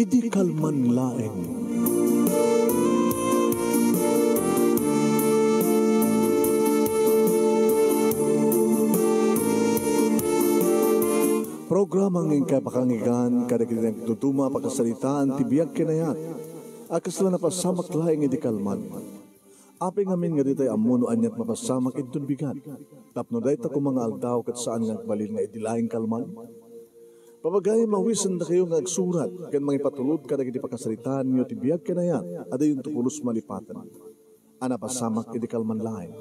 idi kalman laeng. Programa ng kapakangigan, kadagdag tutuma pakasalitaan, tibiyag kinayat, akas lang napasamak laing idi kalman. Api ngamin nga ditay amuno anyat mapasamak itun bigat. Tapno dahi ta mga aldaw kat saan nga balil nga idilaing kalman. Pamagay mawisan na kayo nga agsurat, kan mga ipatulod ka nagiti pakasalitaan nyo tibiyag kinayat, ada yung tukulos malipatan. Ana pasamak idi kalman laing.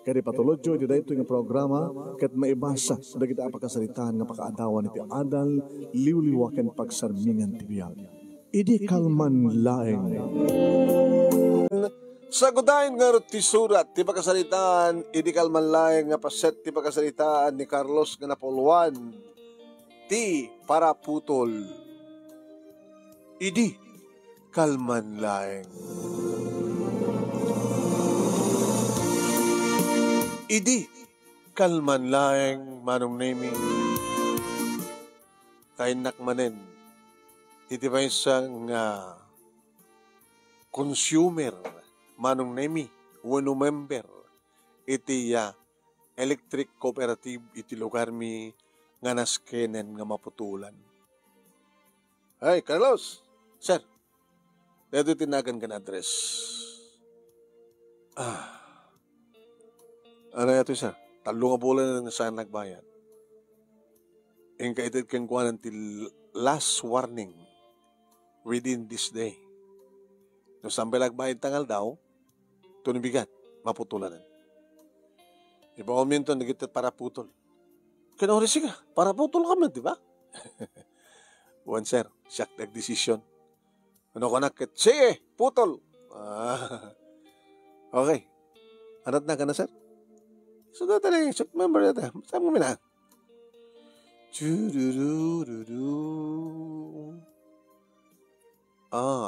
Kaya patulod jo, iti ito yung programa, kat maibasa, dagiti apakasalitaan nga pakaadawan iti adal, liwliwaken pagsarmingan tibiyag. Idi kalman laeng. Sagudahin nga ti surat, ti pakasalitaan, idi kalman laeng nga paset, ti pakasalitaan ni Carlos nga napuluan, ti para putol. Idi kalman laeng. Idi kalman laeng manong nemi kainak manen iti ba isang consumer manong nemi wano member iti electric cooperative iti lugar mi nga naskenen nga maputulan. Hey Carlos, sir, dito tinagan ka na address. Ano ito sir? Talo nga bulan na saan nagbayad. Yung kaitid kang kuha till last warning within this day. No sampai nagbayad tangal daw, tunibigat, maputulanan. Iba ko minto nagit para putol. Kaya siya, para putol kami, di ba? One sir, siyak nag-decision. Ano ko nakit? Sige, putol! Okay. Anat na ka na sir? So dito na check member dito. Saan mo mina?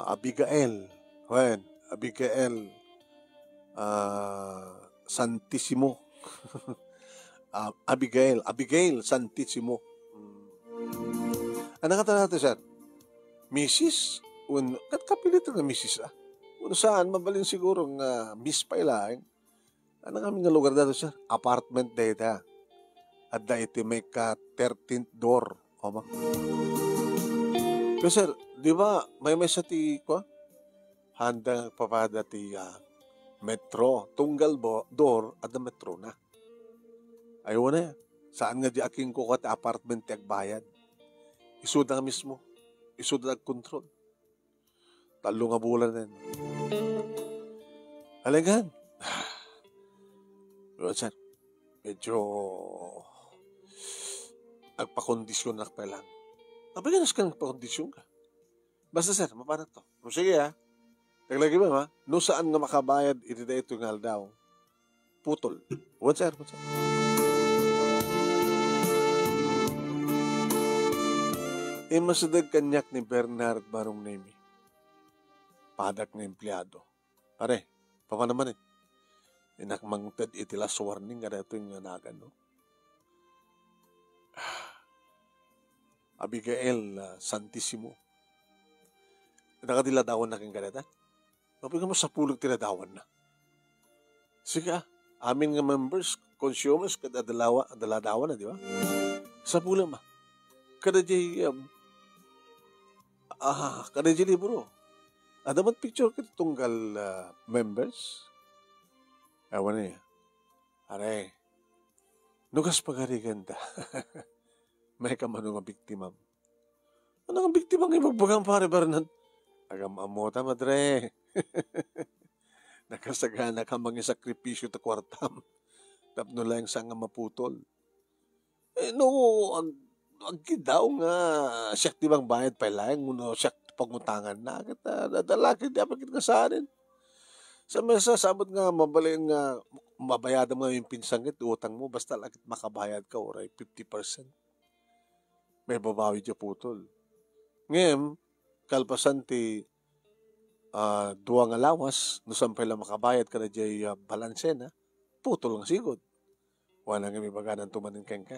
Abigail. When? Abigail. Santissimo. Abigail Santissimo. Ano ka natin, sir? Mrs. Kapilit na Mrs. Kung saan, mabalin siguro nga Miss pa ilaing. Ano kami nga lugar dito, sir? Apartment data. At da iti may ka 13th door. O ba? Pero sir, di ba may sa ti ko? Handa papada ti metro. Tunggal door at the metro na. Ayaw na yan. Saan nga di aking ko kat apartment ti agbayad? Isud na mismo. Isud na control. Talo nga bulan na yan. Halagan. Sir, medyo nagpakondisyon na pa lang. Nabiganas ka nagpakondisyon ka. Basta sir, mapanak to. O sige taglagi ba no saan nga makabayad iti da ito nga daw. Putol. What sir? Masadag kanyak ni Bernard Barong Nemi. Padak na empleyado. Pare, naman inakmangtad iti last warning kada ito yung nagan, no? Abigail Santissimo. Nakadiladawan na kang ganita? Mapagay mo sa pulog tiladawan na. Sige amin nga members, consumers, daladawan na, di ba? Sa pulang kada libro. Adamat picture ka tunggal members? Ewan niya. Aray, nugas pagarigan ta. May kamano nga biktima. Ano nga biktima nga ibagbagang pare Bernard? Agam amota madre. Nakasagana ka mga sakripisyo ta kwartam. Tapno lang sa nga maputol. Agkidaw nga siyak di bang bayad pa lang. Siyak paguntangan na. Dadalaki di apa kita kasanin. Sa mesa, sabot nga, mabaling nga, mabayadan mo yung pinsangit, utang mo, basta lakit makabayad ka, oray, 50%. May babawi dyan putol. Ngayon, kalpasan ti duwang alawas, no sampay lang makabayad ka na dyan balanse na, putol lang sigod. Wala nga may baganan tumanin kang ka.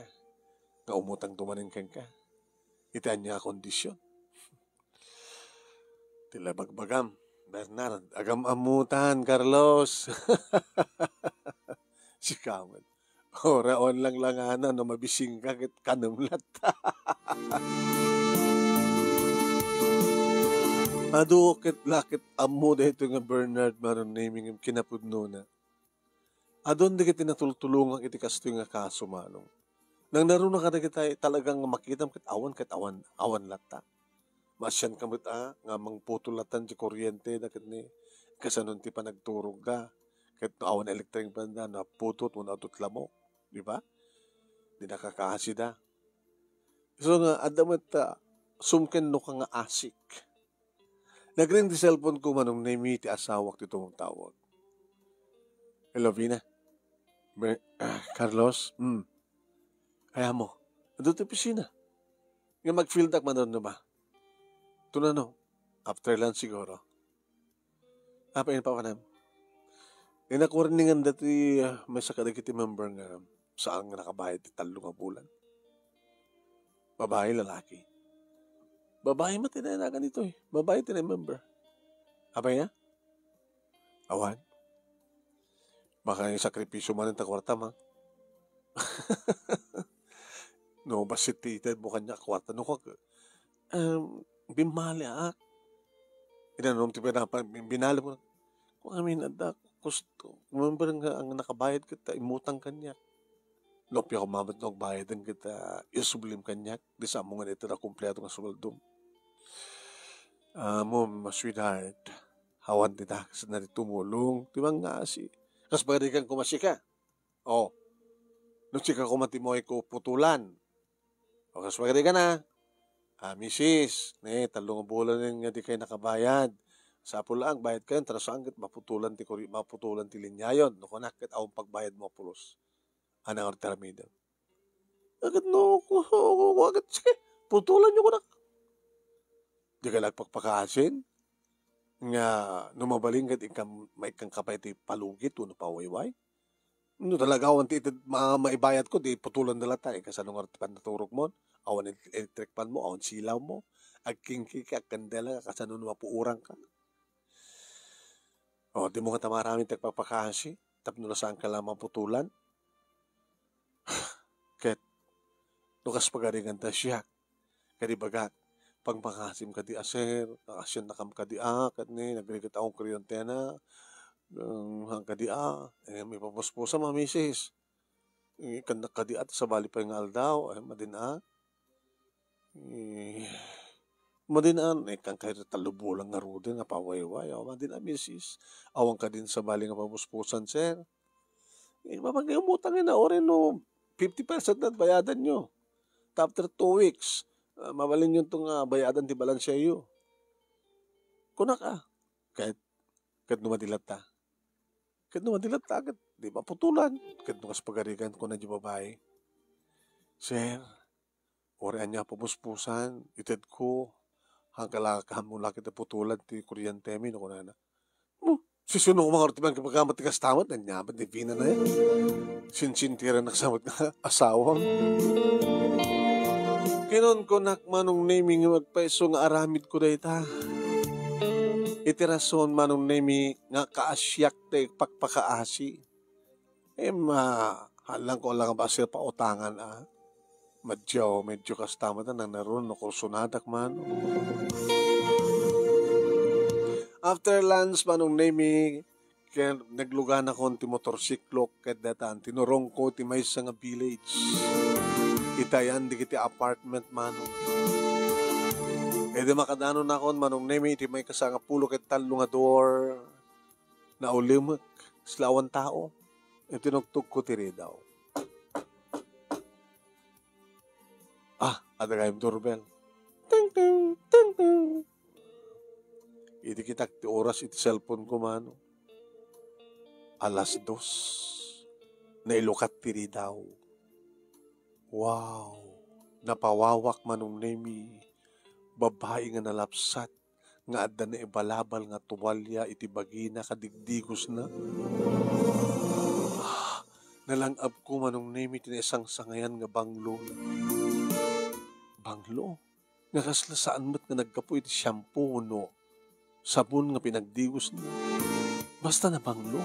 Nga umutang tumanin kang ka. Itaan niya kondisyon. Tila bagbagam. Bernard, agam amutan, Carlos. Si Kaman. Oraon lang langana no mabising ka kit kanumlat. Adukit lakit amu dito nga Bernard maron naming yung kinapudno na. Adon di kita natultulungan iti kasto nga kaso manong. Nang naroon ka na kita talagang makita kit awan lata. Masyan kamot nga mangputulatan ti kuryente na kit ni kasanon ti panagturog ka. Kit no awan elektrik banda na putot mo na lamok. Di ba? Di nakakasida. So nga, adamat sumken no ka nga asik. Nagring di cellphone ko manong name ti asawak ti mong tawag. Hello, Vina. Carlos? Kaya mo. Ado ti pisina. Nga mag-field up man na ba? Ito na no. After lunch siguro. Apain pa ka na. Inakurningan dati may sakadagiti member nga saan nga nakabayad ti 3 nga bulan. Babae, lalaki. Babae matinanagan ito eh. Babae tinay-member. Abay na? Awan. Baka yung sakripisyo man ng kwarta ma. No, basitited mo kanya kwarta. No, bimali Inanom ti binali mo. Kung amin, gusto. Remember nga ang nakabayad kita, imutang kanya. Lopya ko mamat na bayad ang kita, isublim kanya. Di sa mo nga ito na kumpleto ng suwaldom. Mo, sweetheart, hawan tita kasi na tumulong. Timang nga si. Kas bagay kang kumasika. Oh. Nung sika kumatimoy ko putulan. O kas bagay ka na. Misis, 3 bulan nga di kayo nakabayad. Sa pulang, bayad kayo, tarasang maputulan ti linyayon. No, kunakit awang pagbayad mo pulos. Anang orteramida. Agad no, agad, sige, putulan nyo ko na. Di ka nagpagpakaasin. Nga, numabaling kat maikang kapay ti palugit, no pawayway. No talaga, awan ti maibayad ko, di putulan nila tayo. Kasi anong artipan naturog mo, awan electric pan mo, awan silaw mo, agkingki ka, kandela ka, kasi anong mapuurang ka. O, di mo ka tamaraming tagpapakasi, tapno na saan ka lamang putulan. Ket, nukas pagaringan ta siya, kadi bagak, pag makasim ka di aser, nakasyan nakam ka di kat ni, nagrigat akong kuryentena, ka di may papuspusa mga misis. Kandak ka di sa bali pa yung aldaw, madina. Madinaan, kang kayo talubulang nga rudin, nga pawayway, madina misis. Awang ka din sa bali nga papuspusan, sir. Mapag-iumutang na, orin no, 50% na bayadan nyo. After 2 weeks, mabalin nyo itong bayadan di balansya nyo. Kuna ka. Kahit numadilat ta. Kahit numadilat ta, di ba putulan. Kahit nukas pagarigan ko na di babae. Sir, orin niya pumuspusan, itid ko, hangkalakahan mo lang kita putulan, ti kuryentemi, no kuna na. Sisunong mga ortiban kapag matigas tamat, nanyaman, di pina na yan. Sinsintiran nagsamot na asawang. Kinon ko nakmanong naming magpaiso nga aramid ko dahi ta. Itirason manong nami nga kaasyak tayo pagpakaasi. Halang ko lang ba sila pautangan medyo kastamat na naroon no kursunadak man. After lunch, manong nami, kaya naglugan ako ti motorsiklo, kaya datan, tinurong ko ti may nga village. Itayan, di kiti apartment, manong. E di makadano na ako, manong nami, ti may kasanga pulo kaya talo nga door, na ulimak, slawan tao. E tinugtog ko tiri daw. Ada kayong doorbell. Ting, ting, ting, ting. Iti kita ti oras iti cellphone ko mano. 2:00. Nailukat tiri daw. Wow. Napawawak manong nemi. Babae nga nalapsat. Nga adda na ibalabal nga tuwalya iti bagina kadigdigos na. Nalangab ko manong nemi tinesang sangayan nga banglo. Banglo? Nga kasla saan mo't nga nagkapo iti shampoo no. sabon nga pinagdigos niya. Basta na banglo.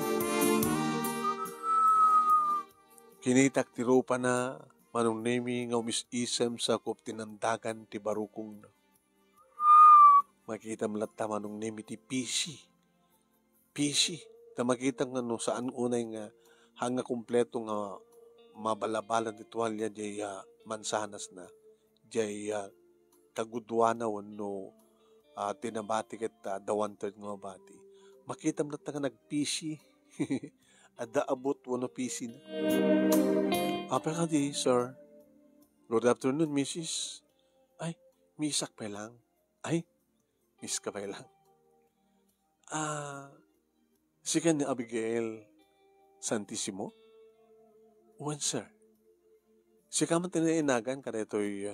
Kinitak ti rupa na manong nemi nga umisisem sa kup tinandagan ti barukong na. Makita malata manong nemi ti PC. PC. Ta makita nga no saan unay nga hanga kumpleto nga mabalabalan ti tuwalya jay mansanas na. Jay kagudwana no tinabati ket the one-third nga bati. Makita malata nga nag-PC. Ada abot wano PC na. Apa ka di, sir? Good afternoon, Mrs. Ay, misak pa lang. Ay, miss ka pa lang. Si ni Abigail Santissimo? When, sir? Si ka man tinainagan ka na ito'y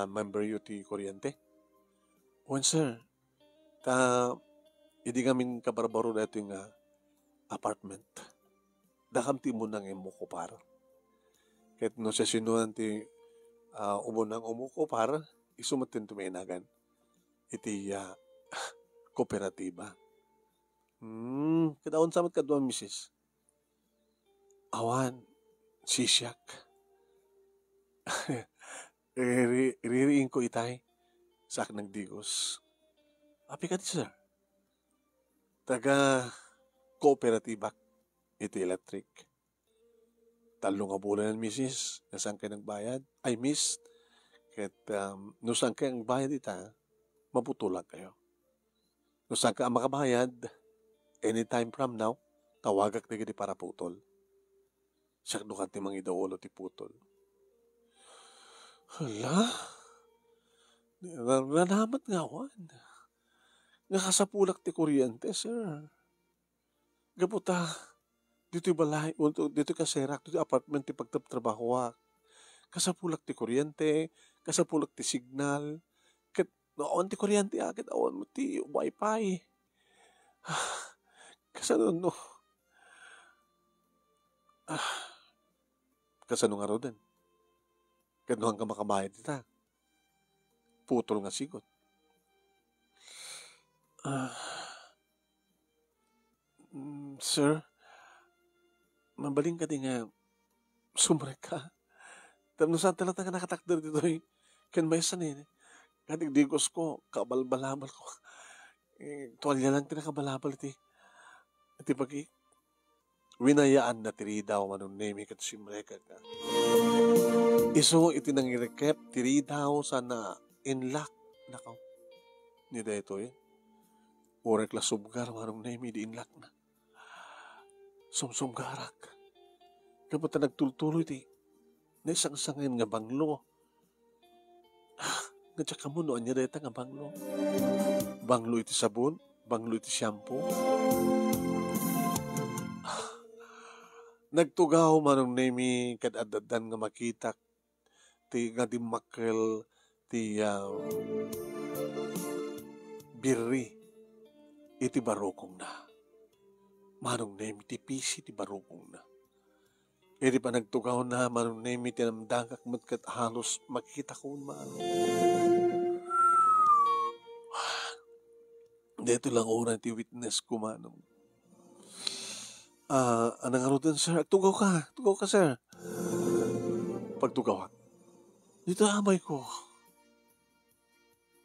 member UT Kuryente? When, sir? Hindi kami kabarbaro na ito yung apartment. Dakam ti mo nang imuko para. Kahit no siya sinuhan ti umunang umuko para, isumatin tuminagan. Iti kooperatiba. Kadaon samat ka doon, Mrs. Awan, sisyak. Iririin ko itay. Sak nagdigos. Api ka di, sir. Taga kooperatiba iti electric. Talong nga bulan, Mrs. Nasaan kayo nagbayad? Ay, Miss. Kahit nusang kayo nagbayad ita, maputulang kayo. Nusang ka makabayad, anytime from now, tawagak na gini para putol. Siyak nukan ti mga idaulo ti putol. Hala? Nanamat nga wan. Nakasapulak ti kuryente, sir. Gaputa, dito balay, dito ka serak, dito apartment ti pagtatrabaho. Kasapulak ti kuryente, kasapulak ti signal, kat noon ti kuryente agad, awan mo ti wifi. Kasano no? Kasano nga ro din? Kat noon ka makabayad ita. Putol nga sigot. Sir, mabaling ka din nga sumrek ka. Tapos saan talaga nakatakder dito eh. Kan may sanin eh. Katigdigos ko, kabalbalabal ko. Tuwalya lang tinakabalabal iti. Iti pagi, winayaan na tiri daw manong nemi kat sumrek ka. Iso iti nang irekep, tiri daw sana inlock. Nakaw. Nida ito eh. Orek la subgar manong nemi di inlock na. Sumsumgarak. Kapag nagtultuloy ti, na isang sangin nga banglo. Nga tsaka mo noon niya dito nga banglo. Banglo iti sabon, banglo iti shampoo. Nagtugaw manong nemi kadadadan nga makitak ti nga di makel ti birri iti barokong na. Manong nemi ti pisi ti barokong na. Edi pa nagtugaw na manong nemi ti namdangak matkat halos makita ko man. Dito lang oran ti witness ko manong. Anang arudan, sir? Tugaw ka, sir. Pagtugawak. Dito amay ko.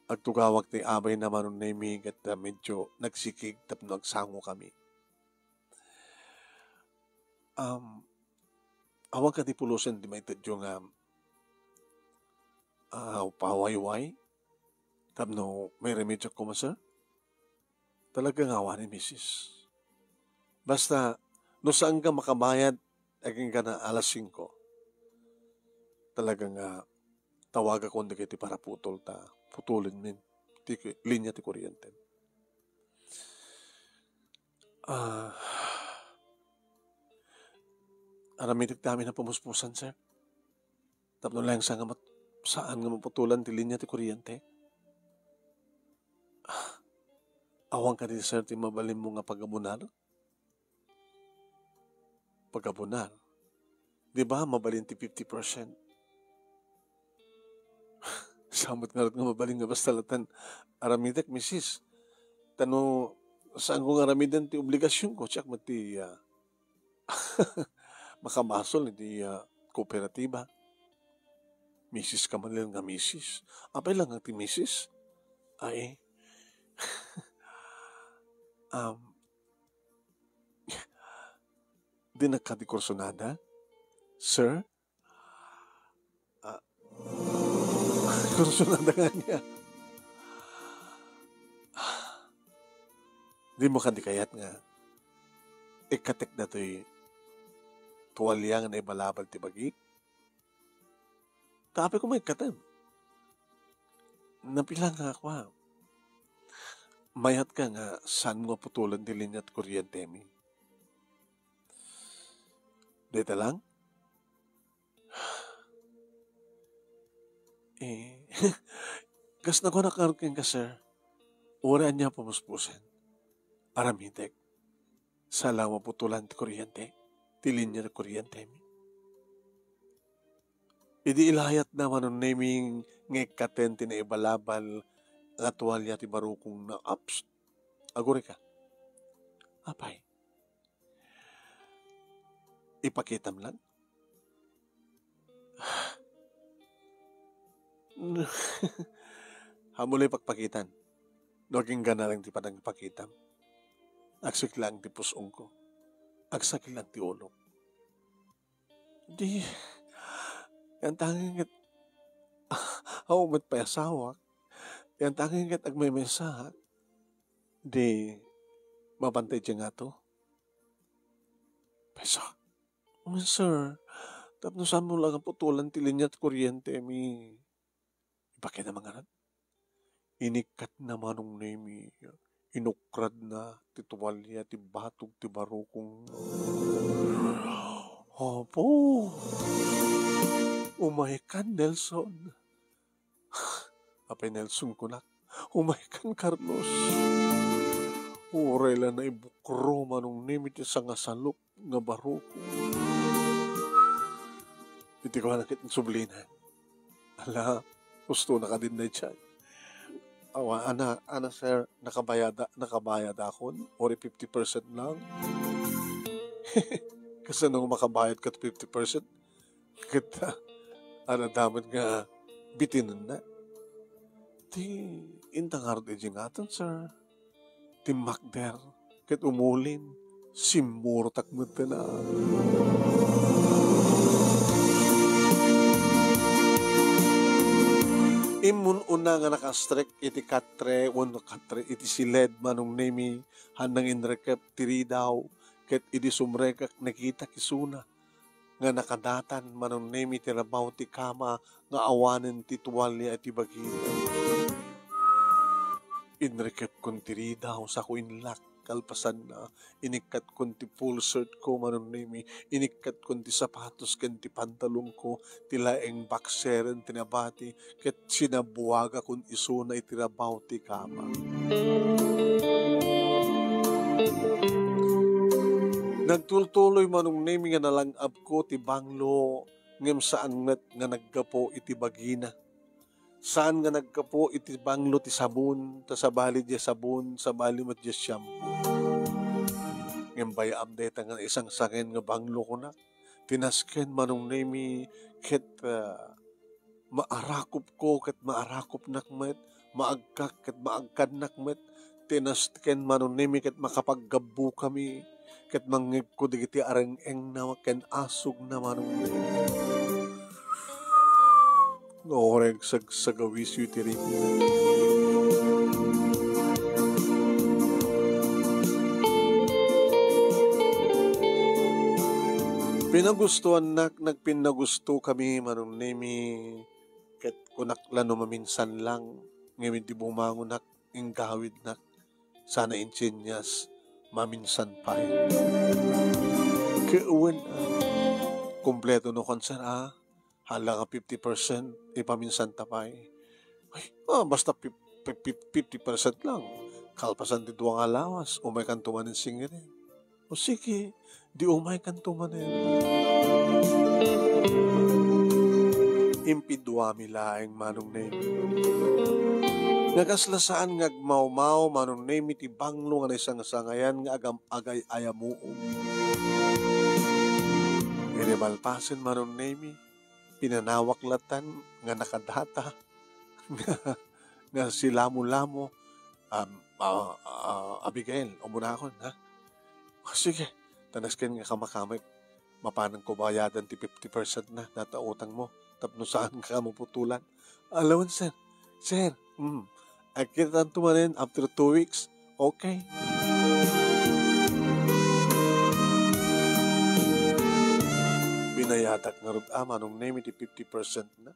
Agtugawak ti amay na manong nemi at medyo nagsikig tapno agsango kami. Awag ka ti pulusan di may tadyo nga pawayway. Tapno may remedyo ko sir. Talagang awa ni Mrs. Basta, no saan ka makabayad, aging ka na alas 5. Talagang tawaga ko hindi ti para putol ta. Putulin min. Linya ti kuryente. Aramitik dami na pumuspusan, sir. Tapno lang saan nga maputulan ti linya ti kuryente. Awang ka din, sir, ti mabalim mo nga pagabunar? Pagabunar? Di ba mabalin ti 50%? Samot nga rin nga mabaling nga basta latan. Aramitek, misis. Tano, saan ko nga ramidan ti obligasyon ko? Tsak mati makamasol di kooperatiba. Misis ka man lang nga misis. Apay lang nga ti misis. Ay, um, di nagkatikursonada? Sir? Kursonada nga niya. Di mo kayat nga. Ikatek na to'y tuwalya nga na ibalabal ti bagi. Tapi ko may ikatan. Napila nga ako. Mayat ka nga saan mo putulan ti linya at kuryente mi. Dito lang? Gas na ko nakarkin ka, sir. Ura niya pumuspusin. Aramitek. Sa lang maputulan ti kuryente. Ti linya at kuryente mi. Idi ilayat naman ng naming ngekaten ti na ibalabal nga tuwalya ti barukong na ups. Agure ka. Apay. Ipakitam lang. Hamulay pagpakitan. Naging gana lang ti padang pakitam. Agsik lang ti pusong ko. Agsak lang ti ulong. Di, yan tanging at haumat pa asawak. Yan tanging at agmay mensaha. Di, mabantay dyan nga to. Pesa. Sir, tapos saan mo lang ang putulan ti linya at kuryente mi. Bakit naman nga? Inikat naman ng nemi. Inukrad na ti tuwalya, ti batog, ti barukong. Opo. Umaykan, Nelson. Apay Nelson kunak. Umaykan, Carlos. Urela na ibukro manong nemi ti sangasalok nga barukong. Iti ko nakit ng sublinan. Ala, gusto na ka din na dyan. Awa, ana sir, nakabayad akon, or 50% lang. Kasi nung makabayad ka 50%, kita, damat nga, bitinan na. Di, intangar di jingatan, sir. Di makder, kat umulin, simurtak mo na. Imun una nga nakastrek iti katre, wano katre, iti siled manong nemi, handang inrekep tiri daw, ket iti sumrekak nakita kisuna, nga nakadatan manong nemi tirabaw ti kama, nga awanen ti tuwalya iti bagita. Inrekep kon tiri daw sa kuinlak, kalpasan na, inikat kon ti full shirt ko manong nemi, inikat kon ti sapatos ken ti pantalong ko, ti laeng bakseren tinabati, ket sinabuwaga kon isuna itirabaw ti kama. Nagtultuloy manong nemi nga nalangab ko ti banglo, ngem saan met nga naggapo iti bagina. Saan nga nagkapo iti banglo ti sabon, ta sabali di sabon, sabali mat di shampoo. Ngem bayam deta nga isang sakin nga banglo ko na, tinasken manong nemi, ket maarakop ko, ket maarakop nakmet, maagkak, ket maagkad nakmet, tinasken manong nemi, ket makapaggabu kami, ket mangig ko digiti areng-eng na, ken asog na manong nemi. Ngoreng sagawis yu tirin. Pinagustuhan nagpinagusto kami manong nemi ket kunak lano maminsan lang ngayon di bumangon ing gawid nak sana insinyas maminsan pa. Kauwan kompleto no konser hala ka 50%, ipaminsan tapay. Ay, basta 50% lang. Kalpasan di duwang alawas, umay kan tumanin singirin. O sige, di umay kan tumanin. impidwami laeng manong nemi. Nagaslasaan ngagmaumaw manong nemi ti banglo nga isang sangayan nga agay ayamuom. Inibalpasin manong nemi, pinanawaklatan nga nakadata nga si Lamo-Lamo, Abigail, umunakon, ha? Sige, tanaskin nga kamakamay, mapanang ko bayadan ti 50% na natautang mo, tapno saan ka mo putulan. Alawan, sir. Sir, akitan tumanin after 2 weeks, okay. Binayadak nga rin, manong name ti 50% na.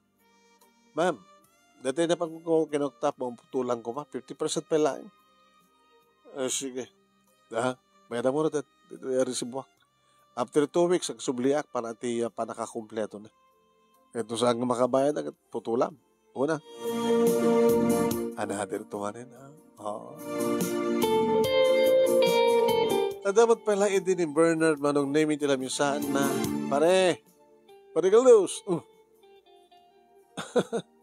Ma'am, dati na pag ko kinoktap, putulan ko ba? 50% pa lang. Sige. Mayroon mo rin resibuak. After 2 weeks, agsubliak para ti panakakumpleto na. Ito saan nga makabayad agad, putulan. Una. Another tumanin, ha? Oo. Nadamat pala din ni Bernard manong name tila minsan na, pare Galdos.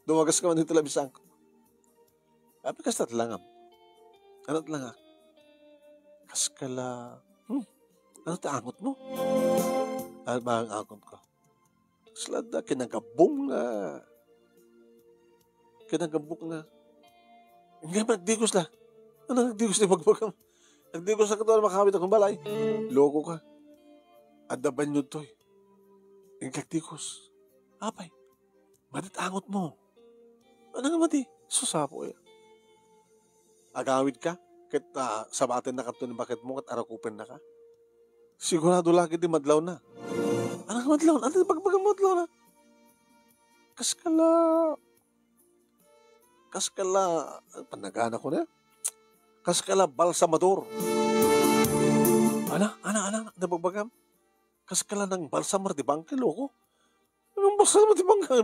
Dumagas ka man dito labisang ko. Apa kastat langam? Ano lang kaskala. Ano taangot mo? Ano ba ang angot ko? Slada, kinagabong na. Hindi ba, nagdigos na. Ano nagdigos na magbagam? Nagdigos na ka doon makakawit akong balay. Loko ka. Adaban nyo to'y. Yung kagdigos. Apay, madit angot mo. Ano nga mati? Susapo eh. Agawid ka? Kahit sabatin na ka ito ng bakit mo at arakupen na ka? Sigurado lagi di madlaw na. Ano nga madlaw na? Ano pagbagang madlaw na? Kaskala, panagana ko na. Kaskala balsamador. Ana, nabagbagam. Kaskala ng balsamar di bangke, loko. Anong balsamar di bangke?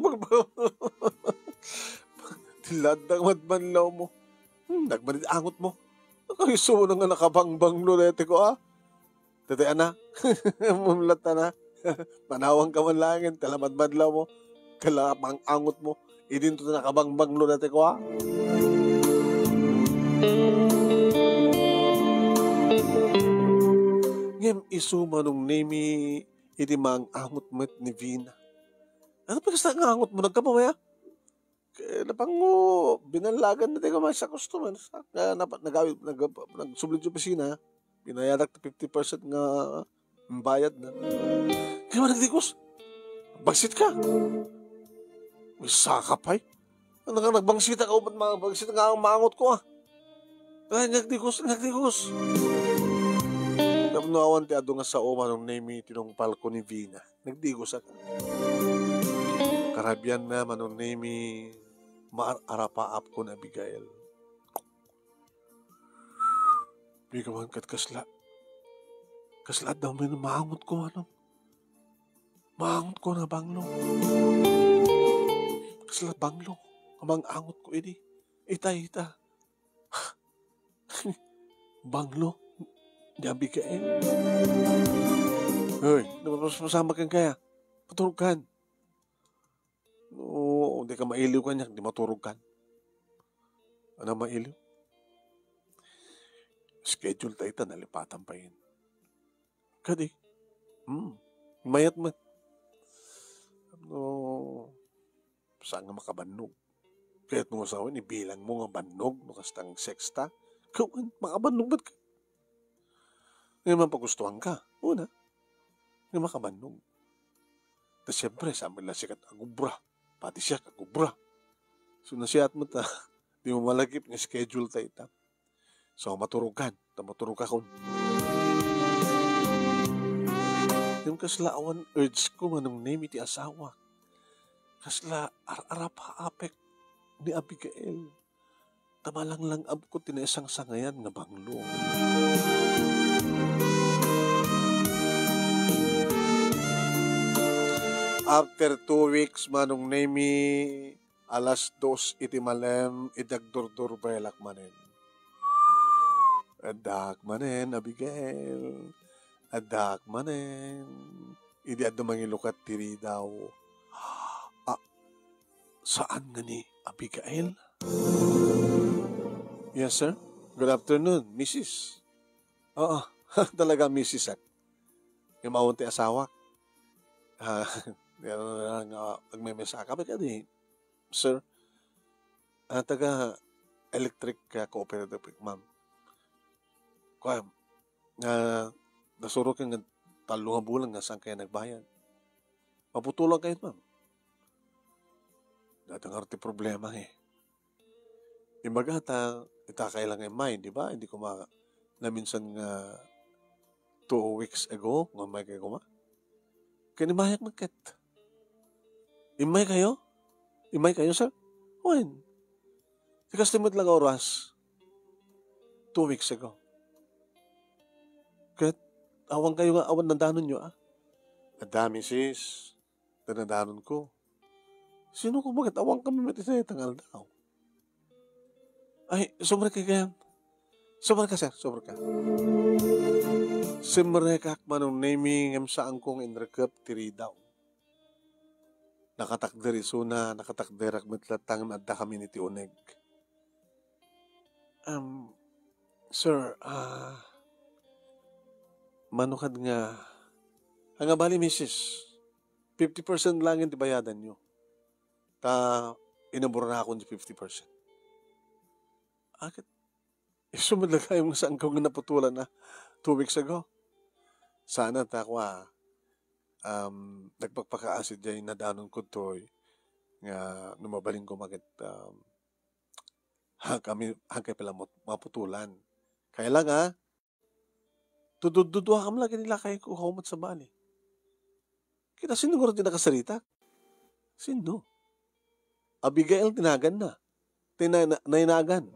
Tiladang madmanlaw mo. Nagmanit angot mo. Nakaiso mo nga nakabangbang lulete ko, ah. Tatay, ana. Mumlata na. Manawang ka man langin. Talamadmadlaw mo. Kalapang angot mo. Idin to nakabangbang lulete ko, ah. Ngem isu manong nemi iti mang angot mo ni Vina. Ano pa kasi ang angot mo? Nagkapamaya? Kaya napang mo, binalagan na tayo man sa customer. Nagsublid yung pisina. Binayadak na 50% nga bayad na. Kaya man nagdikos. Bagsit ka. May sakapay. Ano ka nagbangsita ka? Ba't bagsit nga ang mangot ko, ah? Kaya nagdikos. Napunawan ti ado nga sa oma nung name tinumpal ko ni Vina. Nagdigos ka. Karabian na manong name maarapaap ko na Abigail. Bigawan kat kasla. Kasla daw may maangot ko ano. Maangot ko na banglo. Kasla banglo. Amang angot ko ini. Ita. Banglo. Di Abigail. Hoy, masama kang kaya. Patulog kan. Oo, hindi ka mailiw ka niya, hindi maturog ka. Ano mailiw? Schedule tayo, nalipatan pa yun. Kadi. Mayat man. No, saan nga makabanog? Kaya't mo sa akin, ibilang mo nga banog, makastang sexta. Kawan, makabanog ba't ka? Ngayon man pagustuhan ka. Una, ngayon makabanog. Tapos siyempre, sa amin lang sikat agubra. Pati siya kagubra. So nasiyat mo ta, di mo malagip ng schedule tayo ta. So maturog ka kon. Yung kaslaawan urge ko manong name iti asawa. Kasla arapa apek ni Abigail. Tamalang lang ab ko tinesang sangayan nga banglo. After 2 weeks, manong nemi, alas 2 iti malem, idagdurdur belak manen. Adak manen, Abigail. Adak manen. Idi addo mangilukat tiri daw. Saan nga ni Abigail? Yes, sir. Good afternoon, Mrs. Oo, talaga Mrs. Yung maunti asawa. Ah, yan nga, nagmemesaka ba ka di, sir? Taga electric cooperative, ma'am. Kaya, nasuro ka nga talong bulan nga saan kaya nagbayad. Maputulang kayo, ma'am. Datangar ti problema eh. Imbaga itakailang mind, di ba? Hindi ko na minsan nga 2 weeks ago, nga may kayo kuma. Kanimayak na ket. Imay kayo? Imay kayo, sir? When? Tikas timot lang oras. 2 weeks ago. Ket, awan kayo nga, awan nandanon nyo, Adami, sis. Nandanon ko. Sino ko bakit? Awang kami matitangal daw. Ay, sumra ka kaya. Sumra ka, sir. Sumra ka. Sumra ka manong naming saan kong inrekap tiri daw. Nakatakderi suna, nakatakderak matlatang nadda kami ni Tioneg. Sir, manukad nga. Ang bali, Mrs. 50% lang yung tibayadan nyo. Inabura na ako ng 50%. Akit? Sumadlag kayo saan ko nga naputulan na 2 weeks ago. Sana takwa, nagpagpakaasid dyan na danon ko to'y nga numabaling ko magit hangkay pala maputulan. Kaya lang tudududwa kam lagi nila kayo kukumot sa bali. Kita sino ko rin nakasalita? Sino? Abigail tinagan na. Nainagan.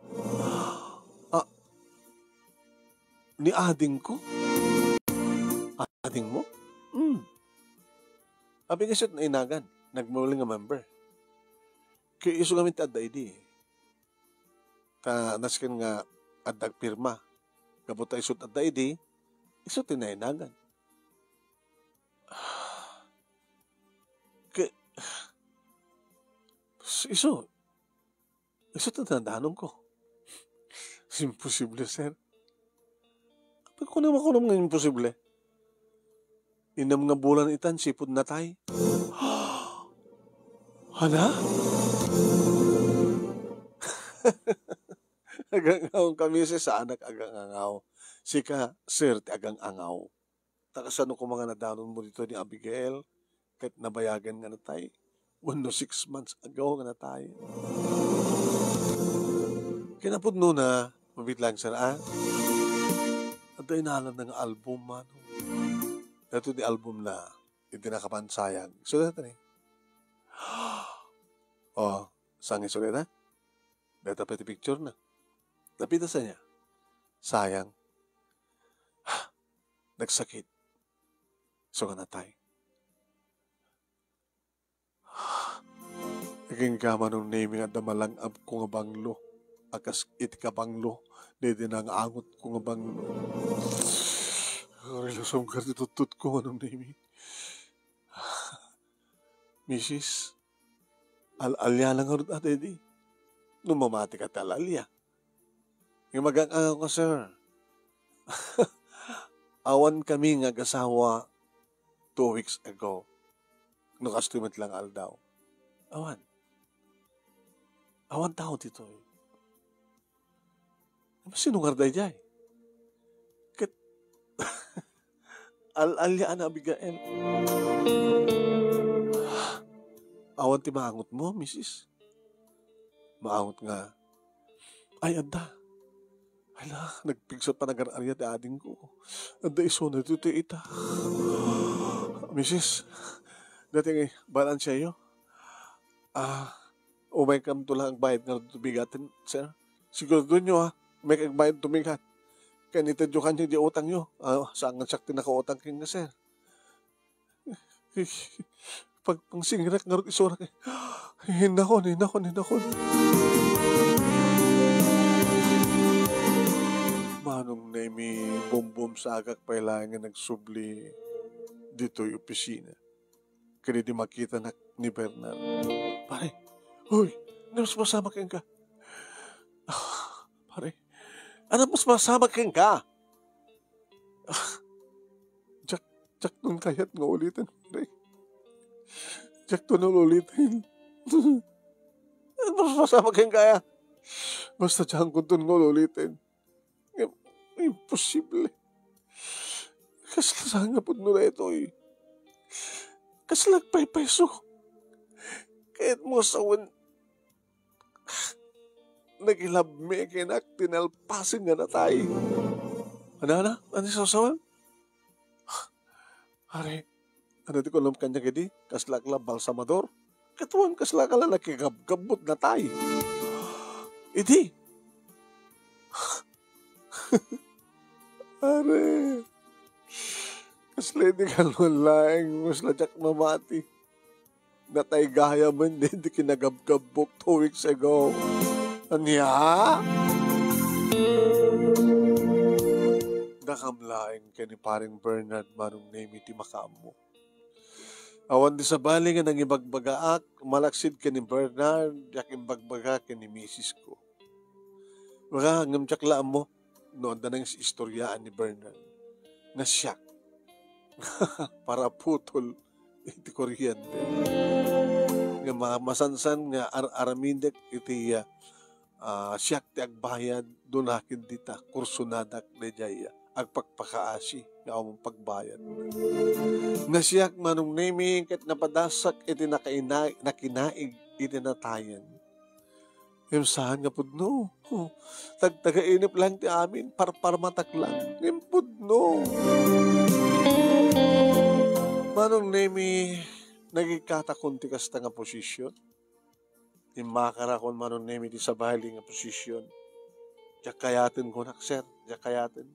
Ni ading ko? Ading mo? Abigail siya nainagan. Nagmuling nga member. Kaya iso kami ta adda idi. Naskin nga addag pirma. Kabuta isot adda idi. Iso tinainagan. Iso tatandaanon ko. Imposible, sir. Kapag ko naman nga imposible. Inam nga bulan itan, sipod na tay. Hala? Agangaw kami sa anak agangaw. Sika, sir, ti agangaw. Takasano ko mga nadanon mo dito ni Abigail, kahit nabayagan nga na tay. 6 months ago nga na tayo. Kinapod na, mabit lang sir, At ay nalang ng album, mano. Ito di album na, itinakapansayang. Sulit na sangin sulit na. Dito pati picture na. Napita sa niya. Sayang. Nagsakit. So nga na tayo. Naging kama nung naming at damalang ab ko nga banglo. Akas it ka banglo. Dede na nga angot ko nga banglo. Relasong ka tutut ko anong naming. Mrs. Al-alya lang harut at edi. Numamati ka tal-alya. Yung magang-angaw ka, sir. Awan kami nga gasawa 2 weeks ago. Nung estimate lang aldaw. Awan. Awan tao dito. Sinungar day jay. Kat al-alyaan na Abigail. Awan ti maangot mo, Mrs. Maangot nga. Ay, anda. Hala, nagpigsot pa nag-arya di ading ko. Anda iso na dito ita. Mrs. Dating balan siya yo. Umay kam to lang ang bayad nga tubigatin, sir. Siguro doon nyo may kagbayad tumigat. Kanita dyo kanya di utang nyo. Saan nga sakti nakautang king nga, sir. Pag singrak nga rin isurak hinakon. Manong na may bom-bom sa agak pailangan nga nagsubli dito yung opisina. Kaya di makita na ni Bernard. Pare, Hoy, ano mas masama kang ka? Pare, ano mas masama kang ka? Jack, Jack nun kaya't nga ulitin, pare. Jack nun ulitin. Ano mas masama kang kaya? Basta dyan kung dun nga ulitin. Imposible. Kasla nga po nila ito eh. Kasla peso. Kahit mo sawan, nagilabme kinak, tinalpasin nga na tayo. Ano? Ano sa sawan? Are, ano di ko alam kanya gadi? Kasla ka balsamador? Katuan kasla ka lang nakigabgabot na tayo. Idi. Are, kasla di ka laing musla jak mamati. Natay gaya man din di kinagabgabok 2 weeks ago. Anya? Nakamlaing ka ni paring Bernard manong name iti makamo. Awan di sa bali nga nang ibagbagaak, malaksid ka ni Bernard, yak imbagbaga ka ni misis ko. Mga ngamtsak mo, noon na nang istoryaan ni Bernard. Nasyak. Para putol, iti kuryente. Nga masansan nga aramindak iti siyak ti agbayad, dunakin dita, kursunadak na jaya, agpagpakaasi, nga among pagbayad. Nasiyak manong naming kat napadasak iti nakinaig iti natayan. Imsahan nga pudno. Tagtaga-inip lang ti amin, parmatak lang. Impudno. Manong nemi nagikatakon ti kasta nga posisyon. Imakara kon manong nemi ti sabali nga posisyon. Diyak kayatin ko nak, sir. Diyak kayatin.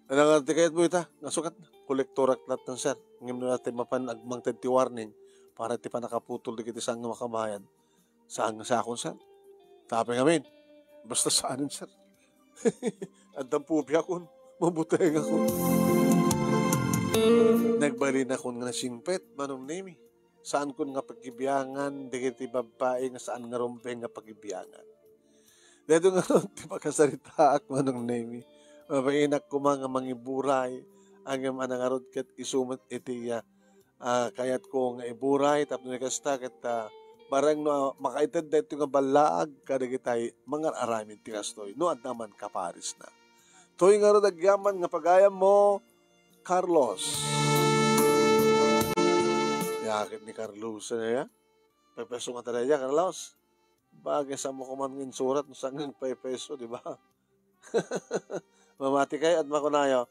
Ano nga ti kayat mo ita? Nasukat na. Kolektorak lat ng sir. Ngayon natin mapan agmang ti warning para ti pa nakaputol di kiti saan nga makabayan. Saan nga sa akon, sir? Tapi ngamin. Basta saanin, sir. At ang pupi akon. Mabuteng ako. Nagbali na akong nga singpet, manong nemi. Saan ko nga pagibiyangan, di kiti babae nga saan nga rompeng nga pagibiyangan. Dito nga ron, di pagkasarita ak manong nemi. Mabainak ko mga mangiburay, ang manangarod kat isumat iti kayat ko nga iburay, tapos nagkasta kat barang no, makaitad dito nga balaag, kadagitay, mga aramin tinastoy, no at naman kaparis na. Toy nga ron agyaman nga pagayam mo, Carlos. Yakit ni Carlos na ya. Pepeso nga talaga, Carlos. Bagay sa mo kuman ng surat, no sangang pepeso, di ba? Mamati kayo at makunayo.